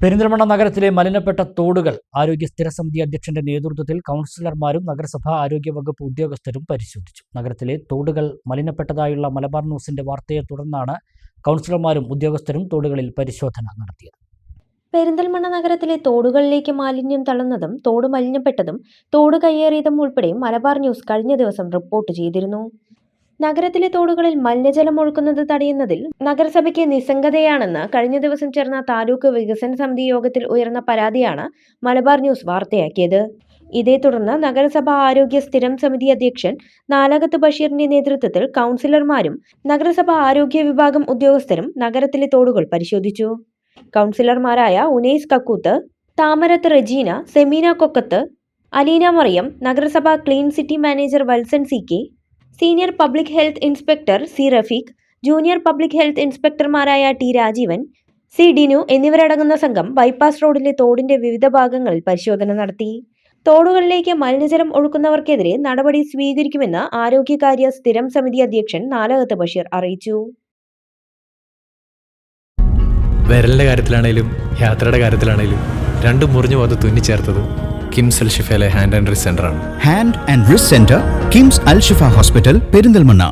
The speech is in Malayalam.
പെരിന്തൽമണ്ണ നഗരത്തിലെ മലിനപ്പെട്ട തോടുകൾ ആരോഗ്യ സ്ഥിരസമിതി അധ്യക്ഷന്റെ നേതൃത്വത്തിൽ കൗൺസിലർമാരും നഗരസഭാ ആരോഗ്യവകുപ്പ് ഉദ്യോഗസ്ഥരും പരിശോധിച്ചു. നഗരത്തിലെ തോടുകൾ മലിനപ്പെട്ടതായുള്ള മലബാർ ന്യൂസിന്റെ വാർത്തയെ തുടർന്നാണ് കൗൺസിലർമാരും ഉദ്യോഗസ്ഥരും തോടുകളിൽ പരിശോധന നടത്തിയത്. പെരിന്തൽമണ്ണ നഗരത്തിലെ തോടുകളിലേക്ക് മാലിന്യം തള്ളുന്നതും തോട് മലിനപ്പെട്ടതും തോട് കയ്യേറിയതും ഉൾപ്പെടെ മലബാർ ന്യൂസ് കഴിഞ്ഞ ദിവസം റിപ്പോർട്ട് ചെയ്തിരുന്നു. നഗരത്തിലെ തോടുകളിൽ മലിനജലം ഒഴുക്കുന്നത് തടയുന്നതിൽ നഗരസഭയ്ക്ക് നിസ്സംഗതയാണെന്ന് കഴിഞ്ഞ ദിവസം ചേർന്ന താലൂക്ക് വികസന സമിതി യോഗത്തിൽ ഉയർന്ന പരാതിയാണ് മലബാർ ന്യൂസ് വാർത്തയാക്കിയത്. ഇതേ തുടർന്ന് നഗരസഭാ ആരോഗ്യ സ്ഥിരം സമിതി അധ്യക്ഷൻ നാലകത്ത് ബഷീറിന്റെ നേതൃത്വത്തിൽ കൗൺസിലർമാരും നഗരസഭാ ആരോഗ്യ വിഭാഗം ഉദ്യോഗസ്ഥരും നഗരത്തിലെ തോടുകൾ പരിശോധിച്ചു. കൗൺസിലർമാരായ ഉനൈസ് കക്കൂത്ത്, താമരത്ത് റെജീന, സെമീന കൊക്കത്ത്, അലീന മറിയം, നഗരസഭാ clean city manager Valsan CK, senior public health inspector C Rafeeq, junior public health ഇൻസ്പെക്ടർമാരായ T രാജീവൻ, C ഡിനു എന്നിവരടങ്ങുന്ന സംഘം ബൈപ്പാസ് റോഡിലെ തോടിന്റെ വിവിധ ഭാഗങ്ങളിൽ പരിശോധന നടത്തി. തോടുകളിലേക്ക് മലിനജലം ഒഴുക്കുന്നവർക്കെതിരെ നടപടി സ്വീകരിക്കുമെന്ന് ആരോഗ്യകാര്യ സ്ഥിരം സമിതി അധ്യക്ഷൻ നാലകത്ത് ബഷീർ അറിയിച്ചു. വിരലിന്റെ കാര്യത്തിലാണേലും യാത്രയുടെ കാര്യത്തിലാണേലും രണ്ടും മുറിഞ്ഞു പോകാതെ തുന്നിച്ചേർത്തത് കിംസ് അൽ ഷിഫയിലെ ഹാൻഡ് ആൻഡ് റിസ്റ്റ് സെന്ററാണ്. Hand and wrist centre, KIMS Al Shifa hospital, Perinthalmanna.